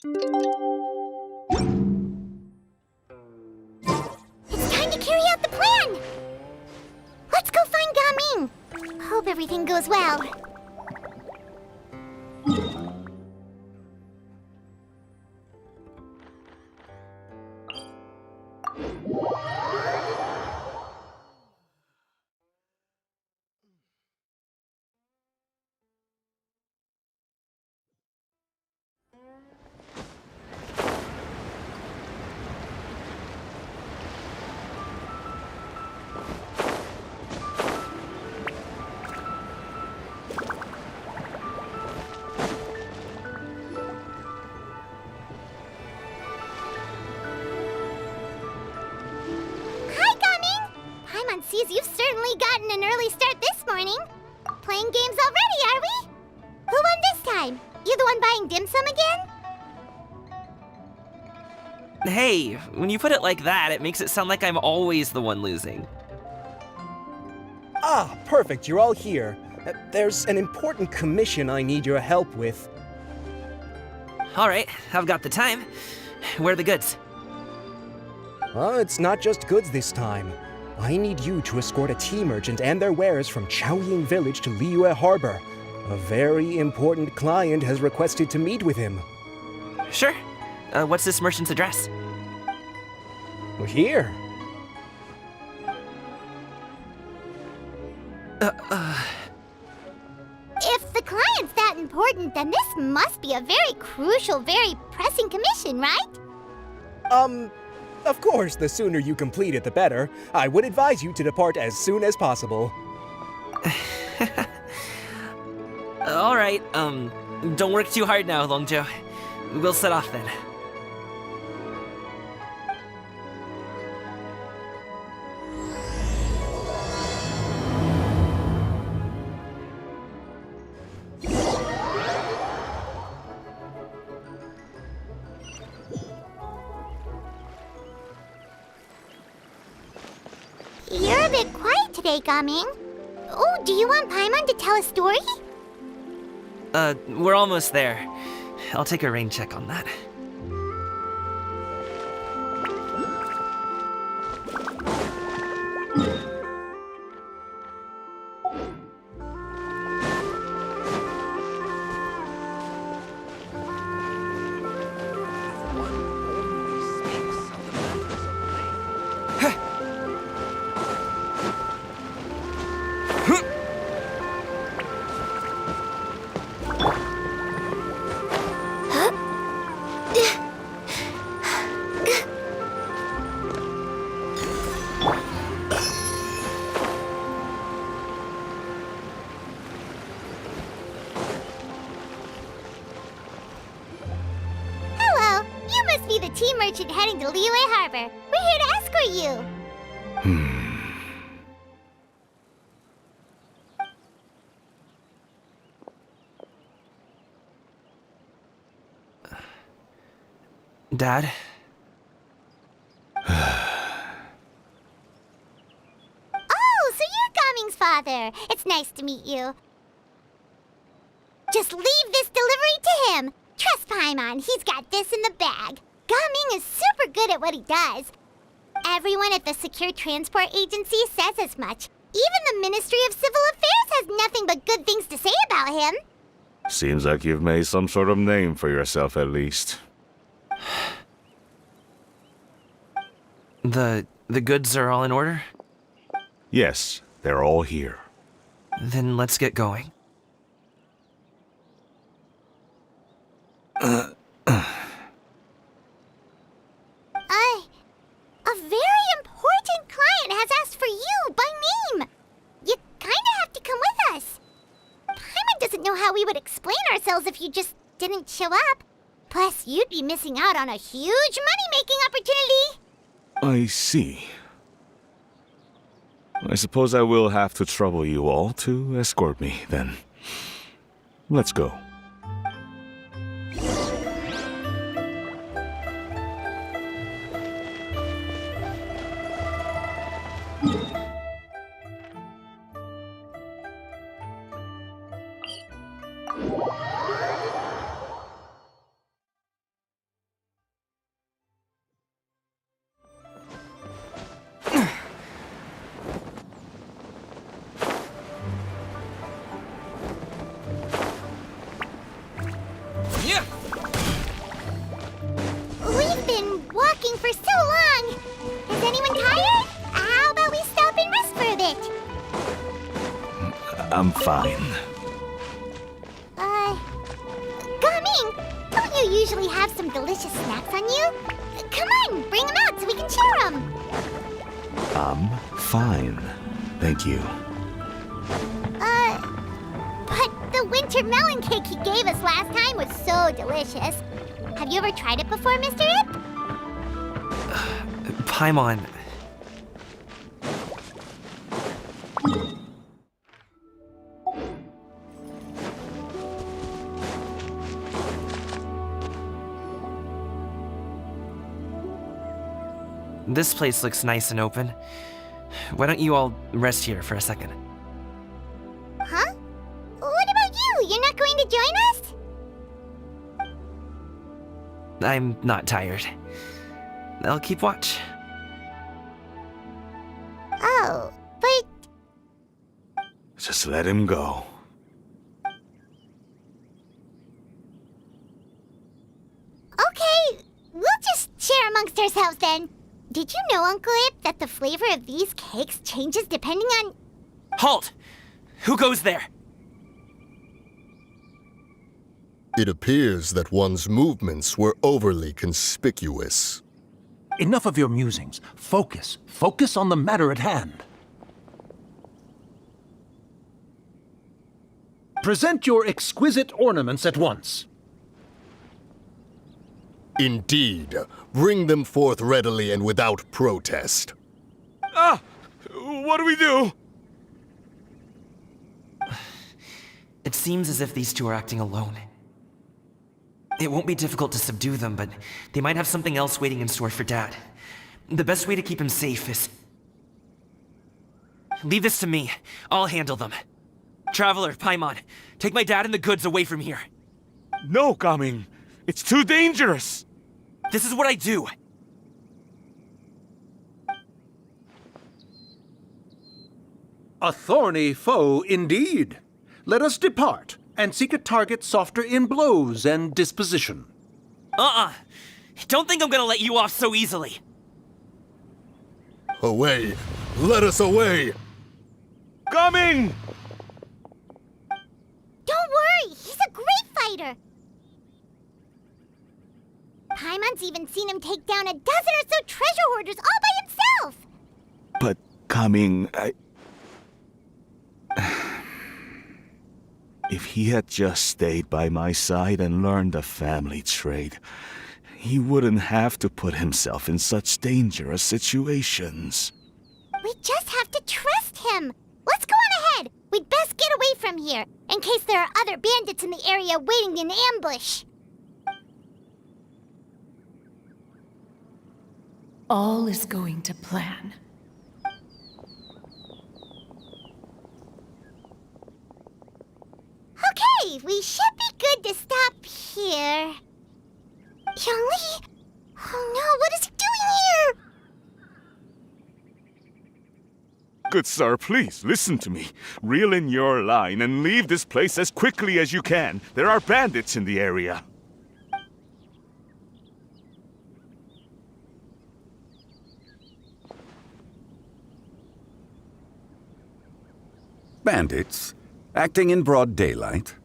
It's time to carry out the plan! Let's go find Gaming! Hope everything goes well. Sees you've certainly gotten an early start this morning. Playing games already, are we? Who won this time? You the one buying dim sum again? Hey, when you put it like that, it makes it sound like I'm always the one losing. Ah, perfect, you're all here. There's an important commission I need your help with. Alright, I've got the time. Where are the goods? Well, it's not just goods this time. I need you to escort a tea merchant and their wares from Chaoying Village to Liyue Harbor. A very important client has requested to meet with him. Sure. What's this merchant's address? Well, here. If the client's that important, then this must be a very crucial, very pressing commission, right? Of course, the sooner you complete it, the better. I would advise you to depart as soon as possible. Alright, don't work too hard now, Longzhou. We'll set off then. You're a bit quiet today, Gaming. Oh, do you want Paimon to tell a story? We're almost there. I'll take a rain check on that. Be the tea merchant heading to Liyue Harbor. We're here to escort you. Dad? Oh, so you're Gaming's father. It's nice to meet you. Just leave this delivery to him. Trust Paimon, he's got this in the bag. Gaming is super good at what he does. Everyone at the Secure Transport Agency says as much. Even the Ministry of Civil Affairs has nothing but good things to say about him. Seems like you've made some sort of name for yourself at least. The goods are all in order? Yes, they're all here. Then let's get going. A very important client has asked for you by name. You kinda have to come with us. Paimon doesn't know how we would explain ourselves if you just didn't show up. Plus, you'd be missing out on a huge money-making opportunity. I see. I suppose I will have to trouble you all to escort me, then. Let's go. for so long. Is anyone tired? How about we stop and rest for a bit? I'm fine. Gaming, don't you usually have some delicious snacks on you? Come on, bring them out so we can share them. I'm fine. Thank you. But the winter melon cake he gave us last time was so delicious. Have you ever tried it before, Mr. Ip? Paimon. This place looks nice and open. Why don't you all rest here for a second? Huh? What about you? You're not going to join us? I'm not tired. I'll keep watch. Oh, but Just let him go. okay, we'll just share amongst ourselves then. Did you know, Uncle Ip, that the flavor of these cakes changes depending on... Halt! Who goes there? It appears that one's movements were overly conspicuous. Enough of your musings. Focus. Focus on the matter at hand. Present your exquisite ornaments at once. Indeed, bring them forth readily and without protest. What do we do? It seems as if these two are acting alone. It won't be difficult to subdue them, but they might have something else waiting in store for Dad. The best way to keep him safe is... Leave this to me. I'll handle them. Traveler, Paimon, take my dad and the goods away from here. No, Gaming. It's too dangerous. This is what I do. A thorny foe indeed. Let us depart and seek a target softer in blows and disposition. Don't think I'm gonna let you off so easily. Away! Let us away! Gaming! Don't worry, he's a great fighter. Paimon's even seen him take down a dozen or so treasure hoarders all by himself. But, Gaming, If he had just stayed by my side and learned the family trade, he wouldn't have to put himself in such dangerous situations. We just have to trust him. Let's go on ahead. We'd best get away from here, in case there are other bandits in the area waiting in ambush. All is going to plan. Okay, we should be good to stop here. Yongli? Oh no, what is he doing here? Good sir, please, listen to me. Reel in your line and leave this place as quickly as you can. There are bandits in the area. Bandits? Acting in broad daylight?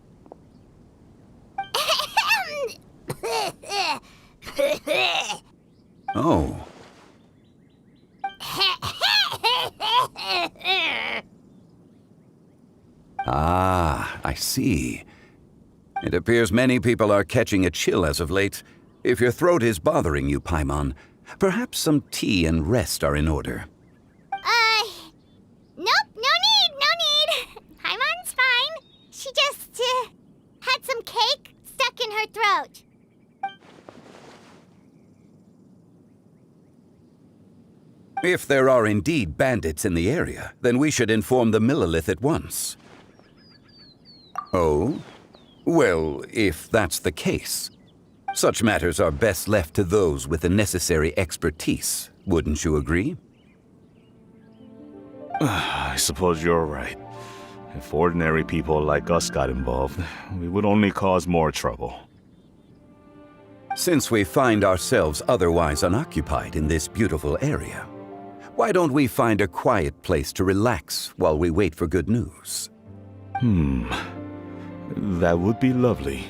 Oh. Ah, I see. It appears many people are catching a chill as of late. If your throat is bothering you, Paimon, perhaps some tea and rest are in order. Nope, no need. Paimon's fine. She just, had some cake stuck in her throat. If there are indeed bandits in the area, then we should inform the Millilith at once. Oh? Well, if that's the case, such matters are best left to those with the necessary expertise, wouldn't you agree? I suppose you're right. If ordinary people like us got involved, we would only cause more trouble. Since we find ourselves otherwise unoccupied in this beautiful area, why don't we find a quiet place to relax while we wait for good news? That would be lovely.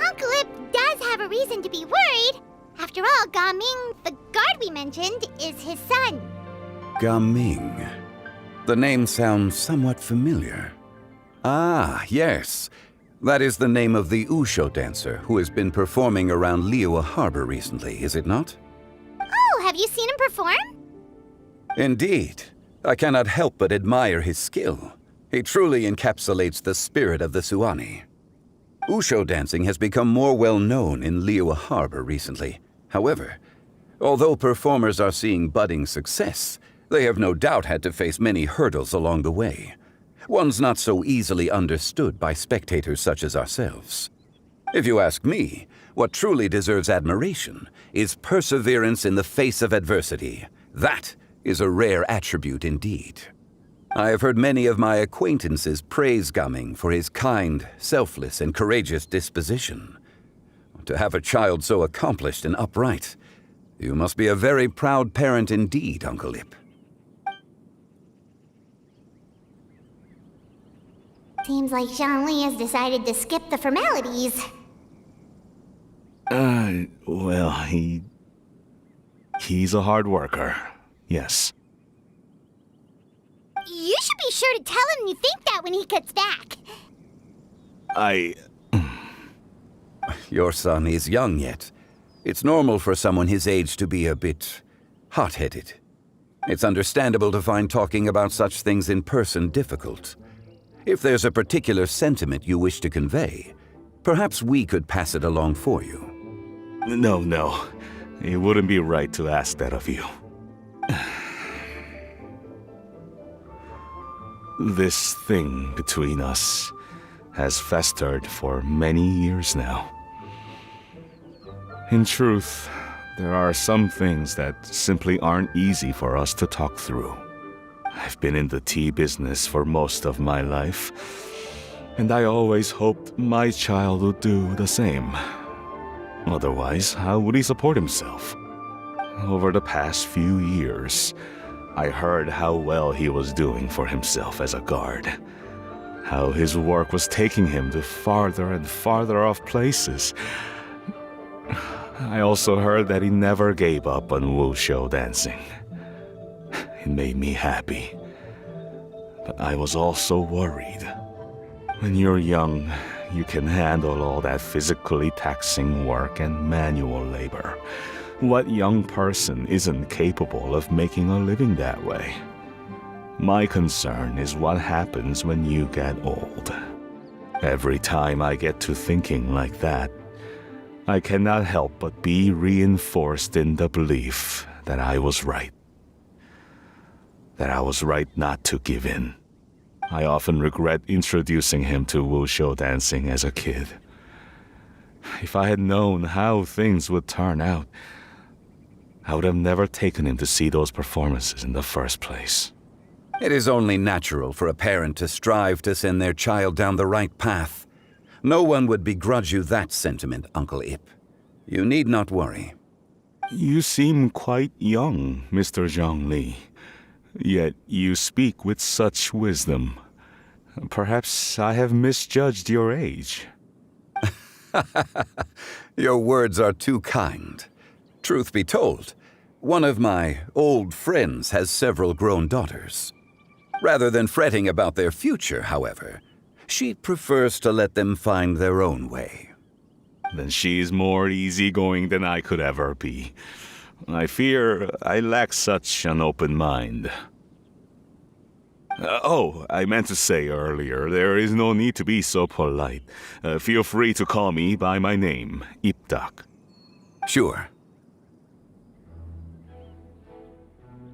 Uncle Ip does have a reason to be worried. After all, Gaming, the guard we mentioned, is his son. Gaming. The name sounds somewhat familiar. Ah, yes. That is the name of the Wushu dancer who has been performing around Liyue Harbor recently, is it not? Oh, have you seen him perform? Indeed. I cannot help but admire his skill. He truly encapsulates the spirit of the Suani. Wushu dancing has become more well known in Liyue Harbor recently. However, although performers are seeing budding success, they have no doubt had to face many hurdles along the way. Ones not so easily understood by spectators such as ourselves. If you ask me, what truly deserves admiration is perseverance in the face of adversity. That is a rare attribute indeed. I have heard many of my acquaintances praise Gaming for his kind, selfless, and courageous disposition. To have a child so accomplished and upright, you must be a very proud parent indeed, Uncle Ip. Seems like Zhongli has decided to skip the formalities. Well, he's a hard worker. Yes. You should be sure to tell him you think that when he gets back. Your son is young yet. It's normal for someone his age to be a bit hot-headed. It's understandable to find talking about such things in person difficult. If there's a particular sentiment you wish to convey, perhaps we could pass it along for you. No. It wouldn't be right to ask that of you. This thing between us has festered for many years now. In truth, there are some things that simply aren't easy for us to talk through. I've been in the tea business for most of my life, and I always hoped my child would do the same. Otherwise, how would he support himself? Over the past few years, I heard how well he was doing for himself as a guard. How his work was taking him to farther and farther off places. I also heard that he never gave up on Wushu dancing. It made me happy. But I was also worried. When you're young, you can handle all that physically taxing work and manual labor. What young person isn't capable of making a living that way? My concern is what happens when you get old. Every time I get to thinking like that, I cannot help but be reinforced in the belief that I was right. That I was right not to give in. I often regret introducing him to Wushu dancing as a kid. If I had known how things would turn out, I would have never taken him to see those performances in the first place. It is only natural for a parent to strive to send their child down the right path. No one would begrudge you that sentiment, Uncle Ip. You need not worry. You seem quite young, Mr. Zhongli. Yet you speak with such wisdom. Perhaps I have misjudged your age. Your words are too kind. Truth be told, one of my old friends has several grown daughters. Rather than fretting about their future, however, she prefers to let them find their own way. Then she's more easygoing than I could ever be. I fear I lack such an open mind. I meant to say earlier, there is no need to be so polite. Feel free to call me by my name, Ipdak. Sure.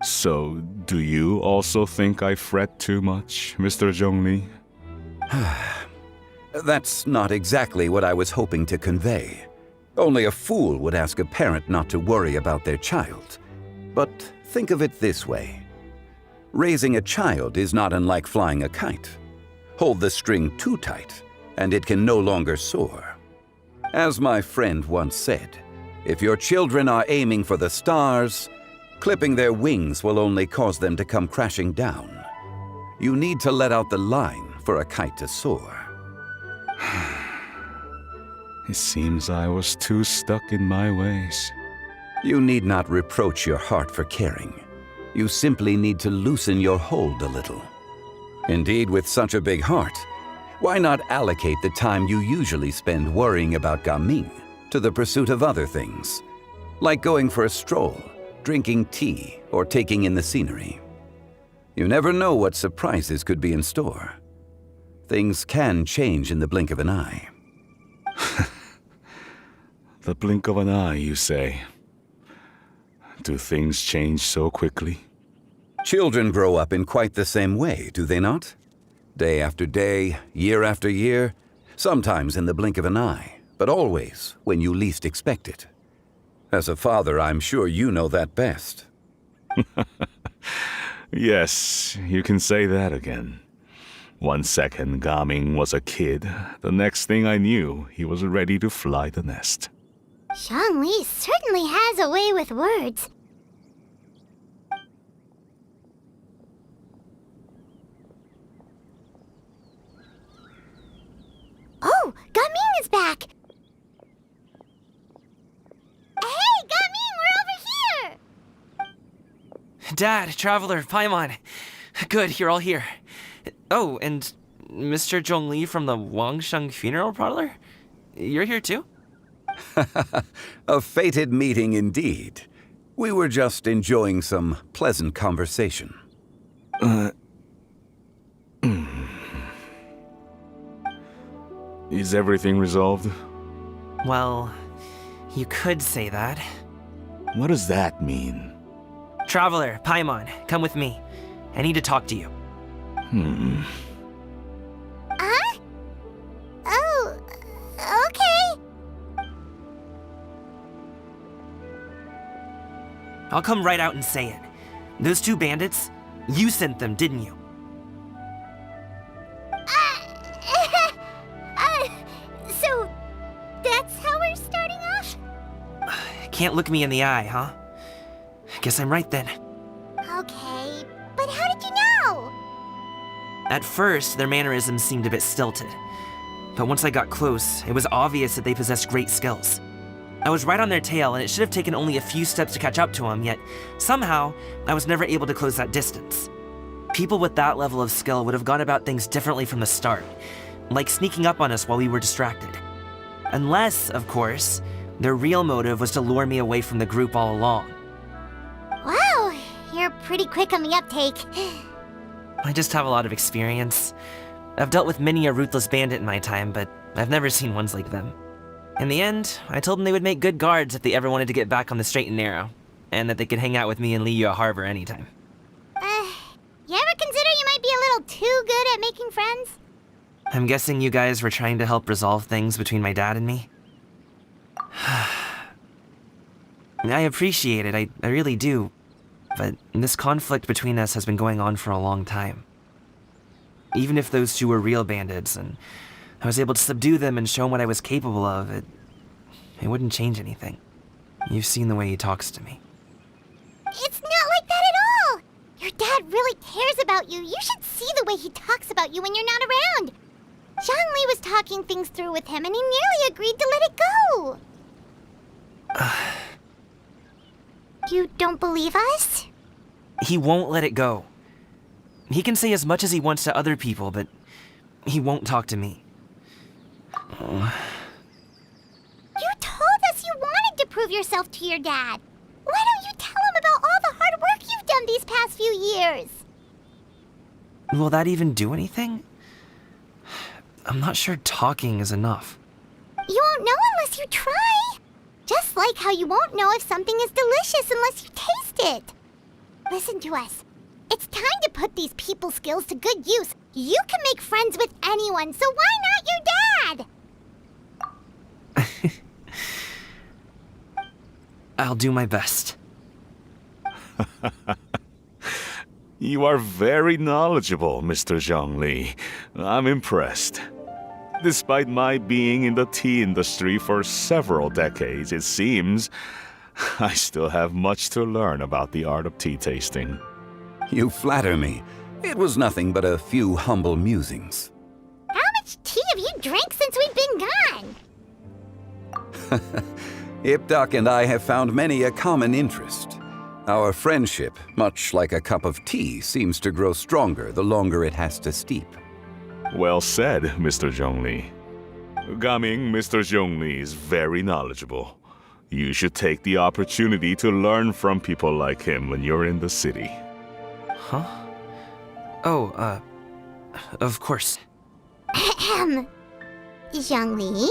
So, do you also think I fret too much, Mr. Zhongli? That's not exactly what I was hoping to convey. Only a fool would ask a parent not to worry about their child. But think of it this way. Raising a child is not unlike flying a kite. Hold the string too tight, and it can no longer soar. As my friend once said, if your children are aiming for the stars, clipping their wings will only cause them to come crashing down. You need to let out the line for a kite to soar. It seems I was too stuck in my ways. You need not reproach your heart for caring. You simply need to loosen your hold a little. Indeed, with such a big heart, why not allocate the time you usually spend worrying about Gaming to the pursuit of other things, like going for a stroll, drinking tea, or taking in the scenery? You never know what surprises could be in store. Things can change in the blink of an eye. The blink of an eye, you say? Do things change so quickly? Children grow up in quite the same way, do they not? Day after day, year after year, sometimes in the blink of an eye, but always when you least expect it. As a father, I'm sure you know that best. Yes, you can say that again. 1 second Gaming was a kid. The next thing I knew, he was ready to fly the nest. Zhongli certainly has a way with words. Oh, Gaming is back! Hey, Gaming, we're over here! Dad, Traveler, Paimon. Good, you're all here. Oh, and Mr. Zhongli from the Wangsheng Funeral Parlor? You're here too? A fated meeting indeed. We were just enjoying some pleasant conversation. Is everything resolved? Well, you could say that. What does that mean? Traveler, Paimon, come with me. I need to talk to you. Huh? Oh, okay. I'll come right out and say it. Those two bandits, you sent them, didn't you? So, that's how we're starting off? Can't look me in the eye, huh? Guess I'm right then. Okay, but how did you know? At first, their mannerisms seemed a bit stilted. But once I got close, it was obvious that they possessed great skills. I was right on their tail, and it should have taken only a few steps to catch up to them, yet somehow, I was never able to close that distance. People with that level of skill would have gone about things differently from the start, like sneaking up on us while we were distracted. Unless, of course, their real motive was to lure me away from the group all along. Wow, you're pretty quick on the uptake. I just have a lot of experience. I've dealt with many a ruthless bandit in my time, but I've never seen ones like them. In the end, I told them they would make good guards if they ever wanted to get back on the straight and narrow, and that they could hang out with me in Liyue Harbor anytime. You ever consider you might be a little too good at making friends? I'm guessing you guys were trying to help resolve things between my dad and me? I appreciate it, I really do. But this conflict between us has been going on for a long time. Even if those two were real bandits, and I was able to subdue them and show them what I was capable of, it wouldn't change anything. You've seen the way he talks to me. It's not like that at all! Your dad really cares about you. You should see the way he talks about you when you're not around. Zhongli was talking things through with him, and he nearly agreed to let it go. You don't believe us? He won't let it go. He can say as much as he wants to other people, but he won't talk to me. You told us you wanted to prove yourself to your dad. Why don't you tell him about all the hard work you've done these past few years? Will that even do anything? I'm not sure talking is enough. You won't know unless you try. Just like how you won't know if something is delicious unless you taste it. Listen to us. It's time to put these people skills to good use. You can make friends with anyone, so why not your dad? I'll do my best. You are very knowledgeable, Mr. Zhongli. I'm impressed. Despite my being in the tea industry for several decades, it seems I still have much to learn about the art of tea tasting. You flatter me. It was nothing but a few humble musings. How much tea have you drank since we've been gone? Ipdak and I have found many a common interest. Our friendship, much like a cup of tea, seems to grow stronger the longer it has to steep. Well said, Mr. Zhongli. Gaming, Mr. Zhongli is very knowledgeable. You should take the opportunity to learn from people like him when you're in the city. Huh? Oh, of course. Ahem. Zhongli?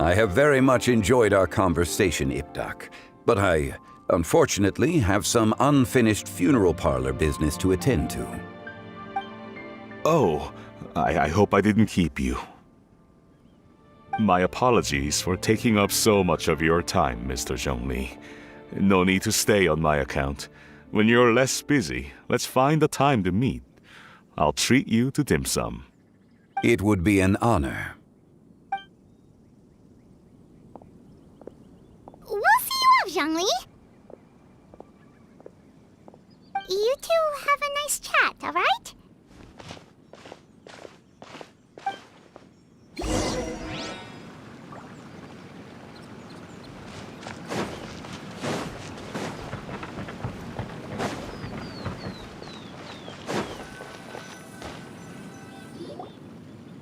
I have very much enjoyed our conversation, Ipdak, but I, unfortunately, have some unfinished funeral parlor business to attend to. Oh, I hope I didn't keep you. My apologies for taking up so much of your time, Mr. Zhongli. No need to stay on my account. When you're less busy, let's find a time to meet. I'll treat you to dim sum. It would be an honor. We'll see you off, Zhongli. You two have a nice chat, all right?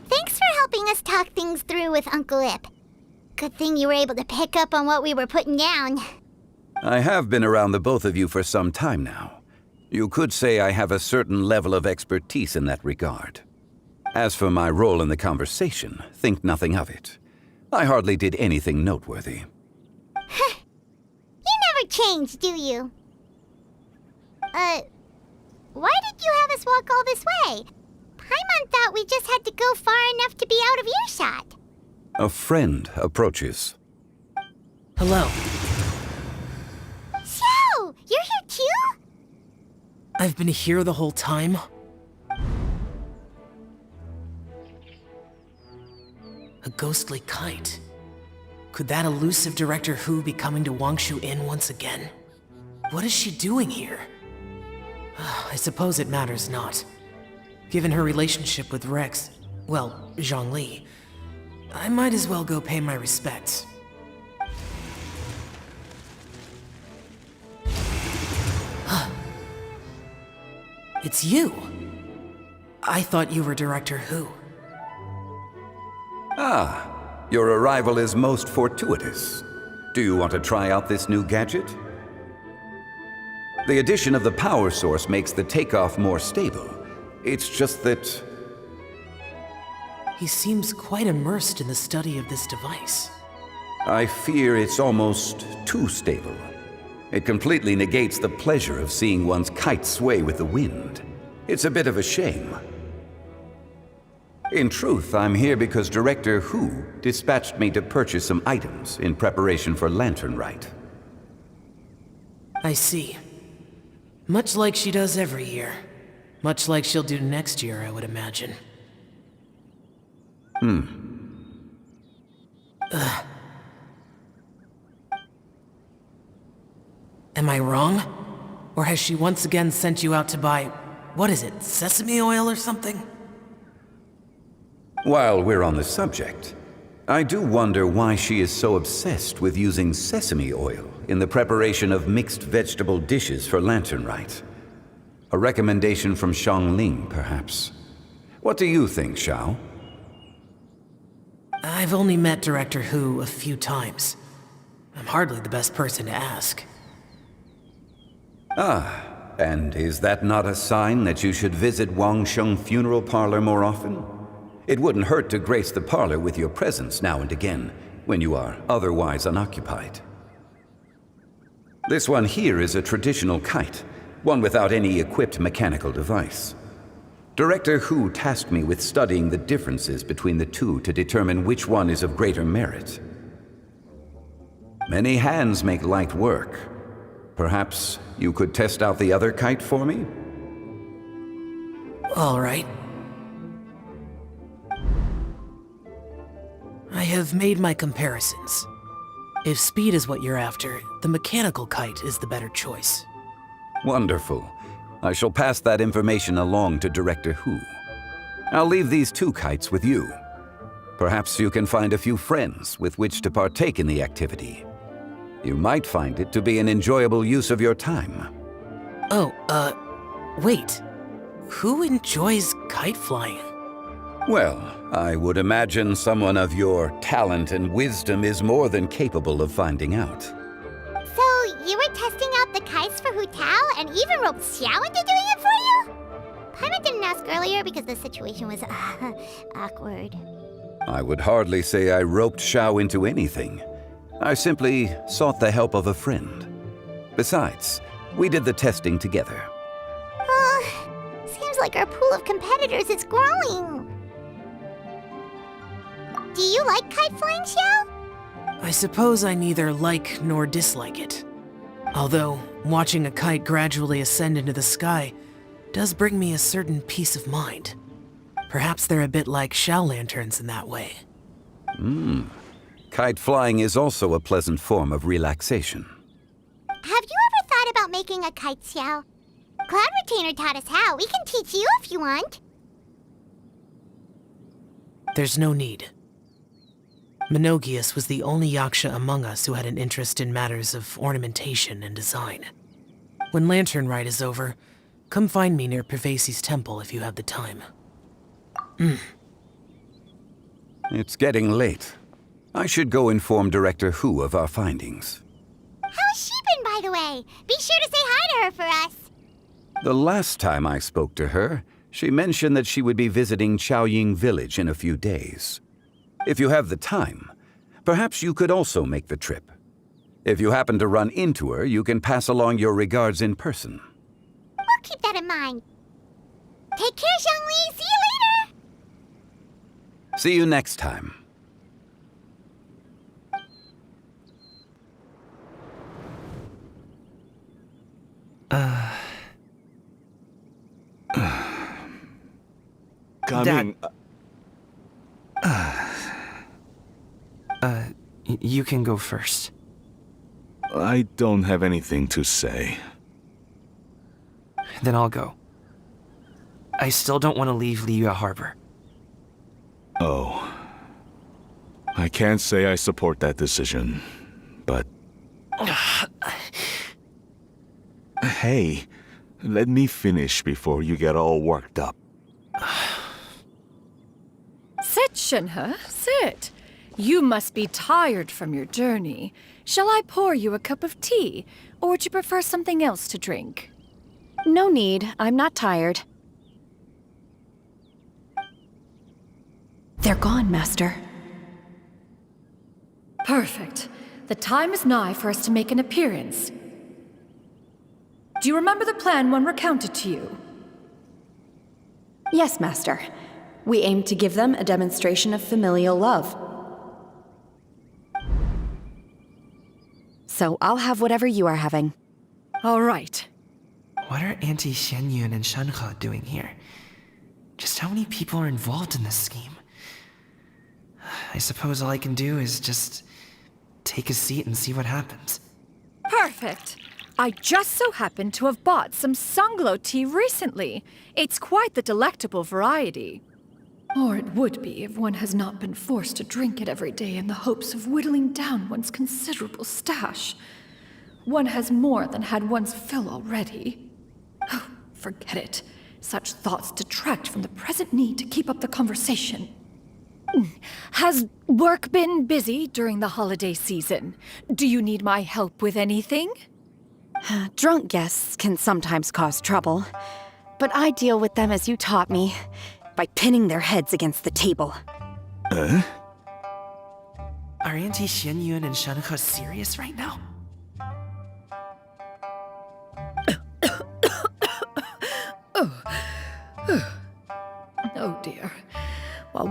Thanks for helping us talk things through with Uncle Ip. Good thing you were able to pick up on what we were putting down. I have been around the both of you for some time now. You could say I have a certain level of expertise in that regard. As for my role in the conversation, think nothing of it. I hardly did anything noteworthy. You never change, do you? Why did you have us walk all this way? Paimon thought we just had to go far enough to be out of earshot. A friend approaches. Hello. So, you're here too? I've been here the whole time. A ghostly kite. Could that elusive Director Hu be coming to Wangshu Inn once again? What is she doing here? I suppose it matters not. Given her relationship with Rex, well, Zhongli, I might as well go pay my respects. It's you! I thought you were Director Hu. Ah, your arrival is most fortuitous. Do you want to try out this new gadget? The addition of the power source makes the takeoff more stable. It's just that... He seems quite immersed in the study of this device. I fear it's almost too stable. It completely negates the pleasure of seeing one's kite sway with the wind. It's a bit of a shame. In truth, I'm here because Director Hu dispatched me to purchase some items in preparation for Lantern Rite. I see. Much like she does every year. Much like she'll do next year, I would imagine. Am I wrong? Or has she once again sent you out to buy, what is it, sesame oil or something? While we're on the subject, I do wonder why she is so obsessed with using sesame oil in the preparation of mixed vegetable dishes for Lantern Rite. A recommendation from Xiangling, perhaps. What do you think, Xiao? I've only met Director Hu a few times. I'm hardly the best person to ask. Ah, and is that not a sign that you should visit Wangsheng Funeral Parlor more often? It wouldn't hurt to grace the parlor with your presence now and again, when you are otherwise unoccupied. This one here is a traditional kite, one without any equipped mechanical device. Director Hu tasked me with studying the differences between the two to determine which one is of greater merit. Many hands make light work. Perhaps you could test out the other kite for me? All right. I have made my comparisons. If speed is what you're after, the mechanical kite is the better choice. Wonderful. I shall pass that information along to Director Hu. I'll leave these 2 kites with you. Perhaps you can find a few friends with which to partake in the activity. You might find it to be an enjoyable use of your time. Oh, wait. Who enjoys kite flying? Well, I would imagine someone of your talent and wisdom is more than capable of finding out. So, you were testing out the kites for Hu Tao and even roped Xiao into doing it for you? Paimon didn't ask earlier because the situation was awkward. I would hardly say I roped Xiao into anything. I simply sought the help of a friend. Besides, we did the testing together. Seems like our pool of competitors is growing. Do you like kite flying, Xiao? I suppose I neither like nor dislike it. Although, watching a kite gradually ascend into the sky does bring me a certain peace of mind. Perhaps they're a bit like Xiao lanterns in that way. Kite flying is also a pleasant form of relaxation. Have you ever thought about making a kite, Xiao? Cloud Retainer taught us how. We can teach you if you want. There's no need. Menogius was the only Yaksha among us who had an interest in matters of ornamentation and design. When Lantern Rite is over, come find me near Pervasi's temple if you have the time. It's getting late. I should go inform Director Hu of our findings. How's she been, by the way? Be sure to say hi to her for us. The last time I spoke to her, she mentioned that she would be visiting Chaoying Village in a few days. If you have the time, perhaps you could also make the trip. If you happen to run into her, you can pass along your regards in person. We'll keep that in mind. Take care, Zhongli. See you later. See you next time. Coming. You can go first. I don't have anything to say. Then I'll go. I still don't want to leave Liyue Harbor. Oh. I can't say I support that decision, but... Hey, let me finish before you get all worked up. Sit, Shenhe, sit. You must be tired from your journey. Shall I pour you a cup of tea, or would you prefer something else to drink? No need. I'm not tired. They're gone, Master. Perfect. The time is nigh for us to make an appearance. Do you remember the plan one recounted to you? Yes, Master. We aim to give them a demonstration of familial love. So I'll have whatever you are having. All right. What are Auntie Xianyun and Shenhe doing here? Just how many people are involved in this scheme? I suppose all I can do is just take a seat and see what happens. Perfect. I just so happen to have bought some Sunglow tea recently. It's quite the delectable variety. Or it would be if one has not been forced to drink it every day in the hopes of whittling down one's considerable stash. One has more than had one's fill already. Oh, forget it. Such thoughts detract from the present need to keep up the conversation. Has work been busy during the holiday season? Do you need my help with anything? Drunk guests can sometimes cause trouble, but I deal with them as you taught me, by pinning their heads against the table. Are Auntie Xianyun and Shenhe serious right now?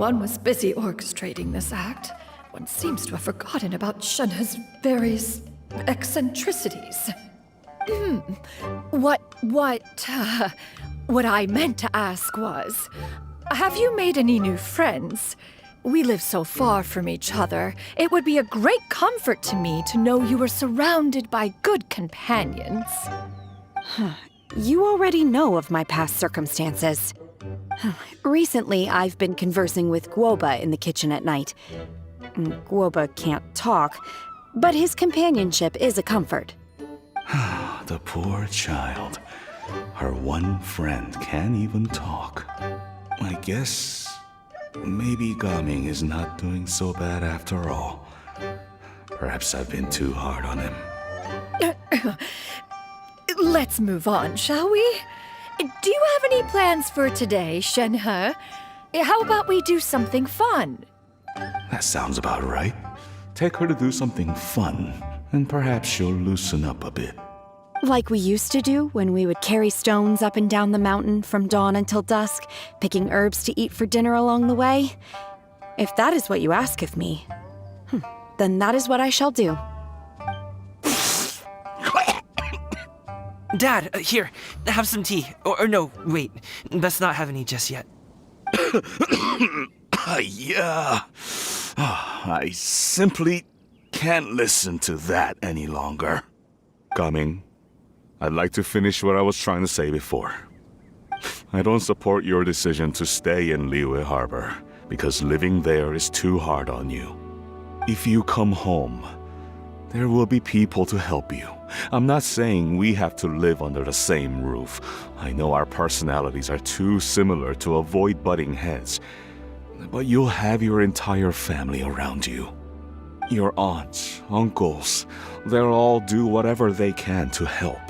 one was busy orchestrating this act, one seems to have forgotten about Shenhe's various eccentricities. What I meant to ask was, have you made any new friends? We live so far from each other. It would be a great comfort to me to know you were surrounded by good companions. You already know of my past circumstances. Recently, I've been conversing with Guoba in the kitchen at night. Guoba can't talk, but his companionship is a comfort. The poor child. Her one friend can't even talk. I guess maybe Gaming is not doing so bad after all. Perhaps I've been too hard on him. Let's move on, shall we? Do you have any plans for today, Shenhe? How about we do something fun? That sounds about right. Take her to do something fun, and perhaps she'll loosen up a bit. Like we used to do when we would carry stones up and down the mountain from dawn until dusk, picking herbs to eat for dinner along the way. If that is what you ask of me, then that is what I shall do. Dad, here, have some tea. Or no, wait, best not have any just yet. Yeah. I simply can't listen to that any longer. Gaming, I'd like to finish what I was trying to say before. I don't support your decision to stay in Liyue Harbor, because living there is too hard on you. If you come home, there will be people to help you. I'm not saying we have to live under the same roof. I know our personalities are too similar to avoid butting heads. But you'll have your entire family around you. Your aunts, uncles, they'll all do whatever they can to help.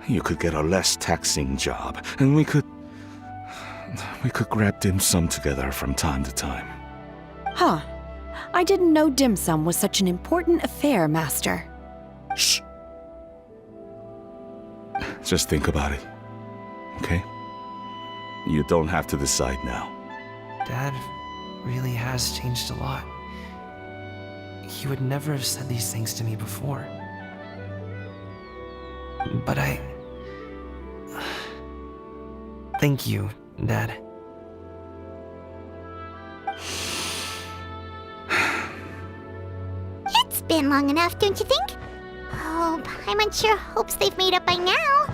You could get a less taxing job, and we could grab dim sum together from time to time. Huh. I didn't know dim sum was such an important affair, Master. Shh. Just think about it, okay? You don't have to decide now. Dad really has changed a lot. He would never have said these things to me before. But thank you, Dad. It's been long enough, don't you think? Oh, Paimon sure hopes they've made up by now.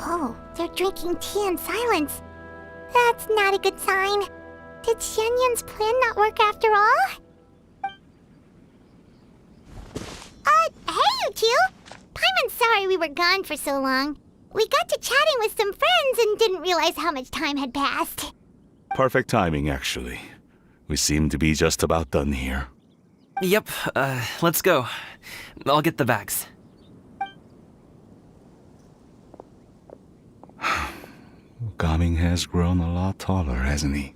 Oh, they're drinking tea in silence. That's not a good sign. Did Xianyun's plan not work after all? Hey, you two! Paimon's sorry we were gone for so long. We got to chatting with some friends and didn't realize how much time had passed. Perfect timing, actually. We seem to be just about done here. Yep, let's go. I'll get the bags. Gaming has grown a lot taller, hasn't he?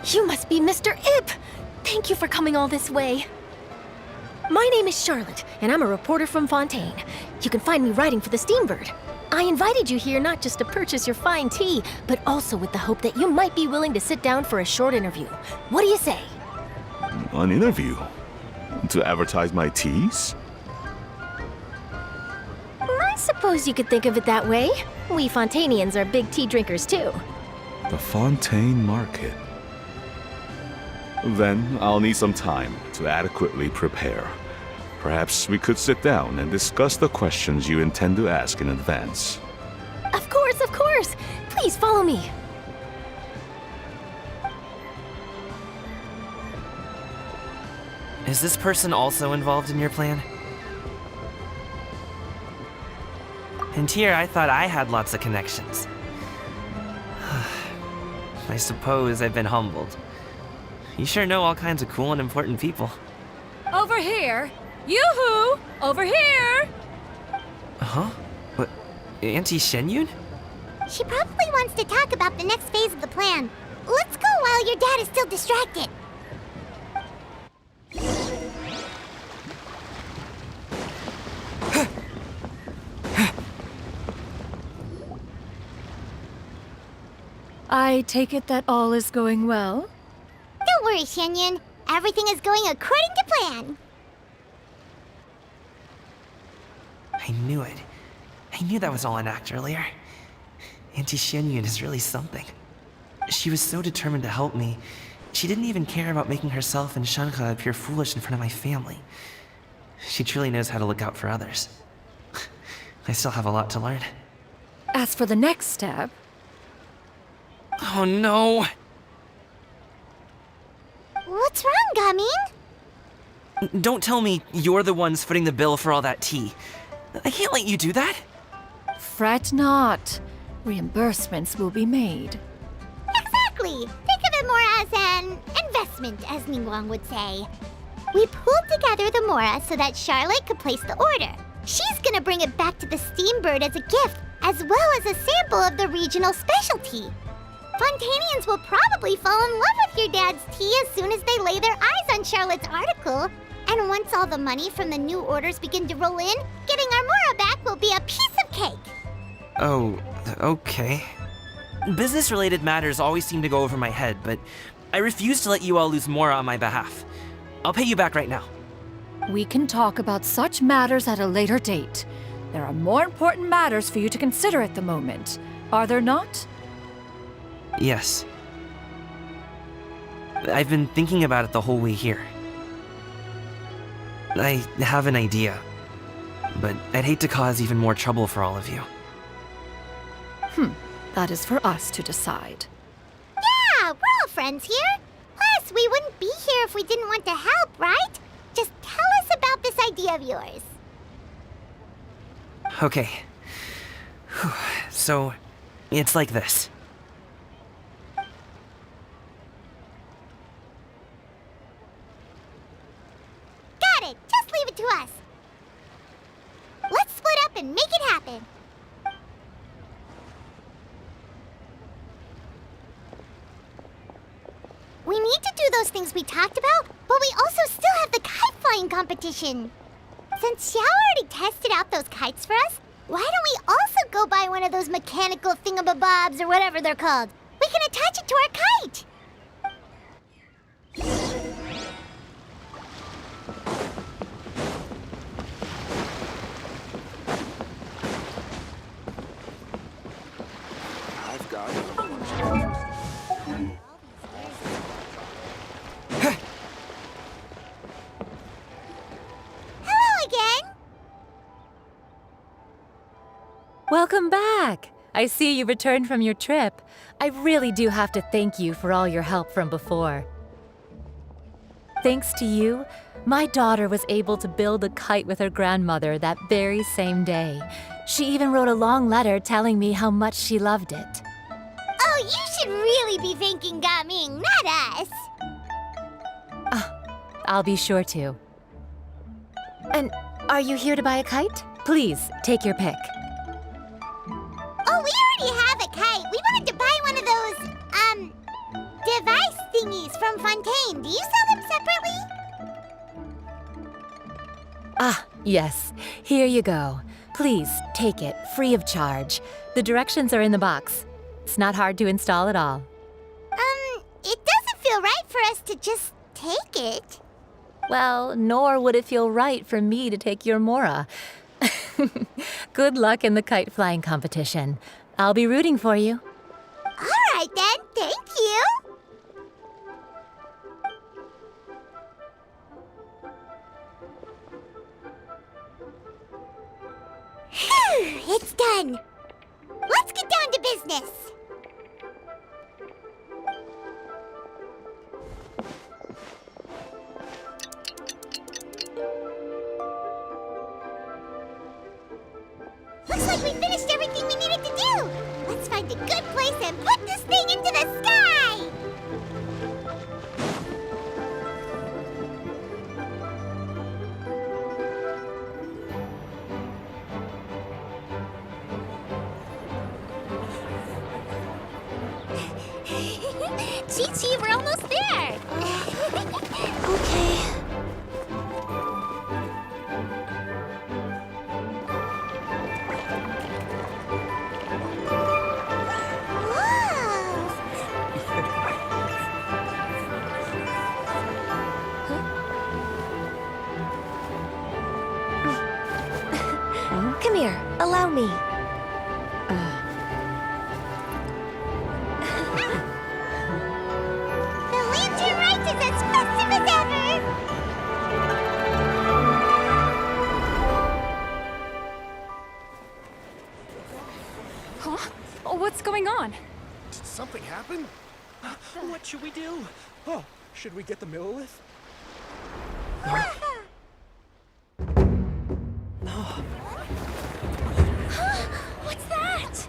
You must be Mr. Ip! Thank you for coming all this way. My name is Charlotte, and I'm a reporter from Fontaine. You can find me writing for the Steambird. I invited you here not just to purchase your fine tea, but also with the hope that you might be willing to sit down for a short interview. What do you say? An interview? To advertise my teas? I suppose you could think of it that way. We Fontainians are big tea drinkers too. The Fontaine Market. Then I'll need some time to adequately prepare. Perhaps we could sit down and discuss the questions you intend to ask in advance. Of course, of course! Please follow me. Is this person also involved in your plan? And here I thought I had lots of connections. I suppose I've been humbled. You sure know all kinds of cool and important people. Over here! Yoo-hoo! Over here! Huh? What? Auntie Shenyun? She probably wants to talk about the next phase of the plan. Let's go while your dad is still distracted. I take it that all is going well? Don't worry, Shenyun. Everything is going according to plan. I knew it. I knew that was all an act earlier. Auntie Shenyun is really something. She was so determined to help me. She didn't even care about making herself and Shanka appear foolish in front of my family. She truly knows how to look out for others. I still have a lot to learn. As for the next step... Oh no! What's wrong, Gaming? Don't tell me you're the ones footing the bill for all that tea. I can't let you do that. Fret not. Reimbursements will be made. Exactly. Think of it more as an investment, as Ningguang would say. We pooled together the Mora so that Charlotte could place the order. She's gonna bring it back to the Steambird as a gift, as well as a sample of the regional specialty. Fontanians will probably fall in love with your dad's tea as soon as they lay their eyes on Charlotte's article. And once all the money from the new orders begin to roll in, getting our Mora back will be a piece of cake. Oh, okay. Business-related matters always seem to go over my head, but I refuse to let you all lose Mora on my behalf. I'll pay you back right now. We can talk about such matters at a later date. There are more important matters for you to consider at the moment, are there not? Yes. I've been thinking about it the whole way here. I have an idea, but I'd hate to cause even more trouble for all of you. That is for us to decide. Yeah, we're all friends here. Plus, we wouldn't be here if we didn't want to help, right? Just tell us about this idea of yours. Okay. So, it's like this. Got it. Just leave it to us. Let's split up and make it happen. We need to do those things we talked about, but we also still have the kite flying competition. Since Xiao already tested out those kites for us, why don't we also go buy one of those mechanical thingamabobs or whatever they're called? We can attach it to our kite. I've got Hello again. Welcome back! I see you returned from your trip. I really do have to thank you for all your help from before. Thanks to you, my daughter was able to build a kite with her grandmother that very same day. She even wrote a long letter telling me how much she loved it. Oh, you should really be thanking Gaming, not us. I'll be sure to. And are you here to buy a kite? Please, take your pick. Oh, we already have a kite. We wanted to buy one of those, device thingies from Fontaine. Do you sell them separately? Ah, yes. Here you go. Please, take it, free of charge. The directions are in the box. It's not hard to install at all. It doesn't feel right for us to just take it. Well, nor would it feel right for me to take your Mora. Good luck in the kite flying competition. I'll be rooting for you. All right then, thank you. Phew, it's done. Let's get down to business. Looks like we finished everything we needed to do. Let's find a good place and put this thing into the sky! Chi-Chi, we're almost there! Okay. Come here, allow me. The lantern rite is as festive as ever! Huh? Oh, what's going on? Did something happen? What should we do? Oh, should we get the Millilith? What's that?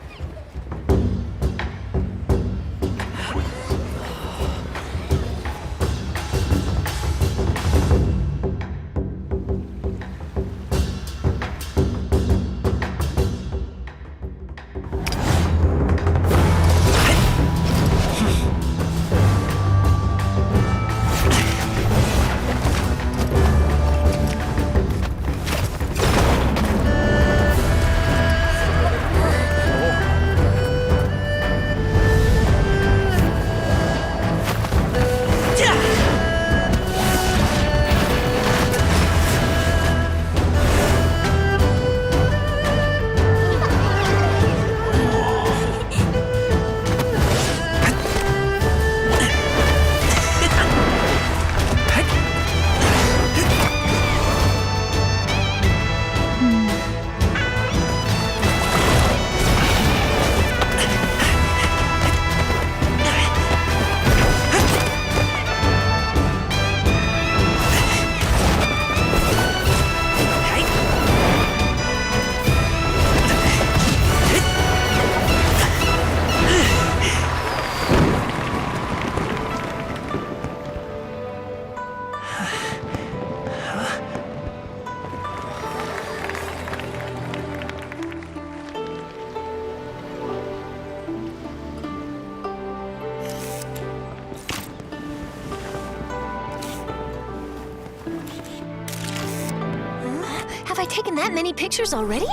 Have I taken that many pictures already?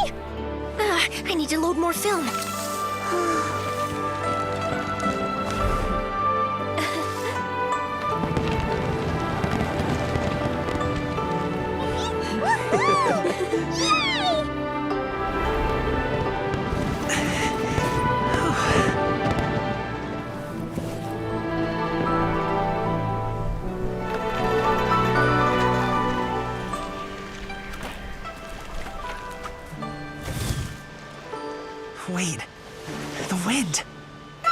I need to load more film. Wait, the wind. Oh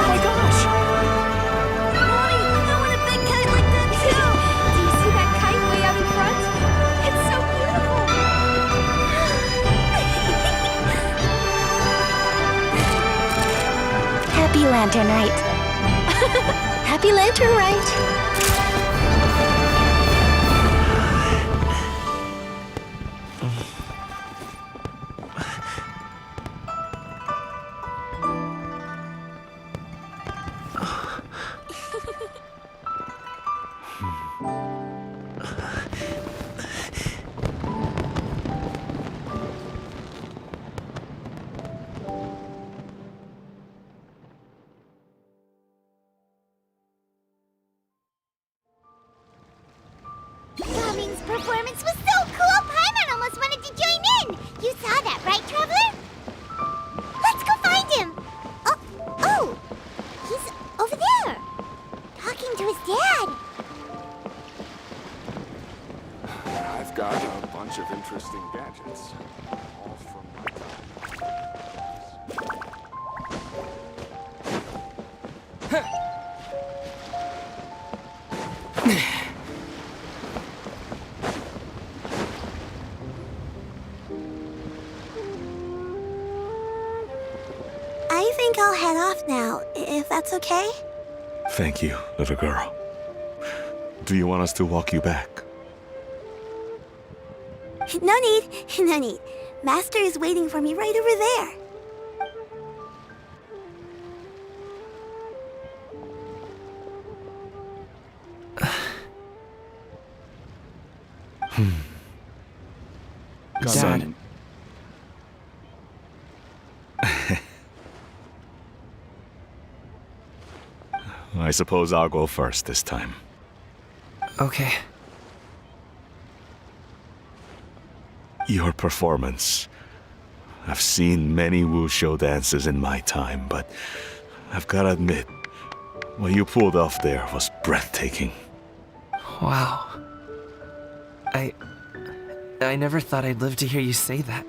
my gosh! Mommy, I want a big kite like that too! Do you see that kite way out in front? It's so beautiful! Happy Lantern Rite. Happy Lantern Rite. Gummings's performance was so cool, Paimon almost wanted to join in! You saw that, right, Traveler? Let's go find him! Oh! He's over there! Talking to his dad! I've got a bunch of interesting gadgets. All from my time. I think I'll head off now, if that's okay. Thank you, little girl. Do you want us to walk you back? No need, no need. Master is waiting for me right over there. Dad. I suppose I'll go first this time. Okay. Your performance. I've seen many wushou dances in my time, but I've gotta admit, what you pulled off there was breathtaking. Wow. I never thought I'd live to hear you say that.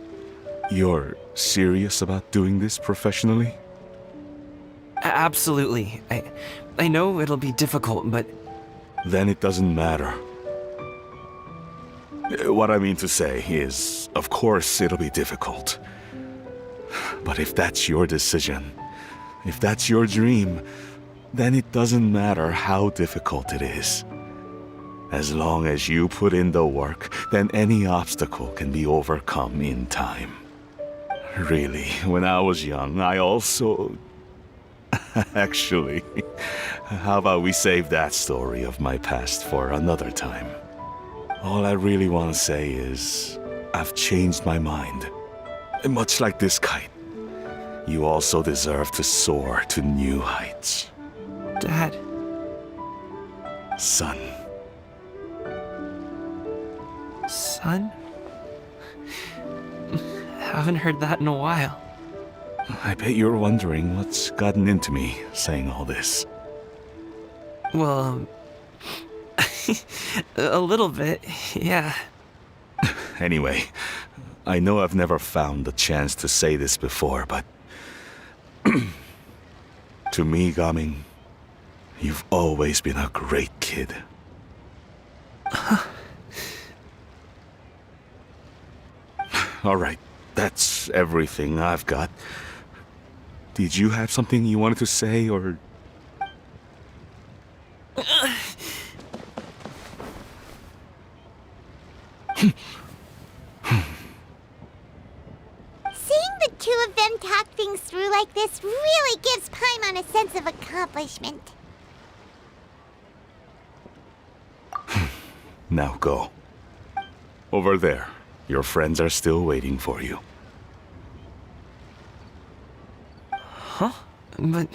You're serious about doing this professionally? Absolutely. I know it'll be difficult, but... Then it doesn't matter. What I mean to say is, of course it'll be difficult. But if that's your decision, if that's your dream, then it doesn't matter how difficult it is. As long as you put in the work, then any obstacle can be overcome in time. Really, when I was young, I also... Actually, how about we save that story of my past for another time? All I really want to say is, I've changed my mind. Much like this kite, you also deserve to soar to new heights. Dad. Son. Son? Haven't heard that in a while. I bet you're wondering what's gotten into me saying all this. Well, a little bit, yeah. Anyway, I know I've never found the chance to say this before, but... to me, Gaming, you've always been a great kid. Alright, that's everything I've got. Did you have something you wanted to say, or... Seeing the two of them talk things through like this really gives Paimon a sense of accomplishment. Now go. Over there. Your friends are still waiting for you. Huh? But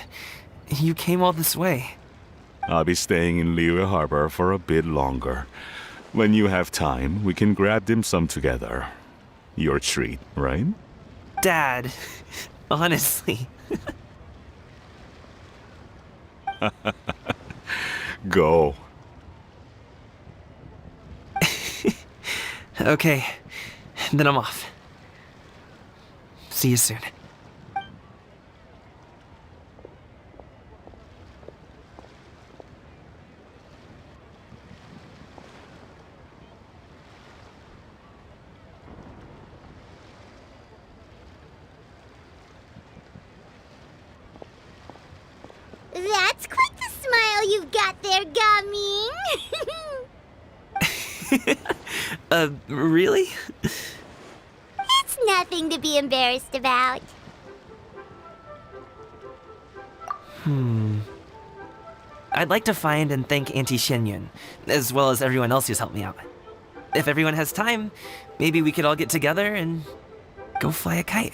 you came all this way. I'll be staying in Liyue Harbor for a bit longer. When you have time, we can grab dim sum together. Your treat, right? Dad, honestly. Go. Okay, then I'm off. See you soon. That's quite the smile you've got there, Gaming. Really? It's nothing to be embarrassed about. I'd like to find and thank Auntie Shenyun, as well as everyone else who's helped me out. If everyone has time, maybe we could all get together and go fly a kite.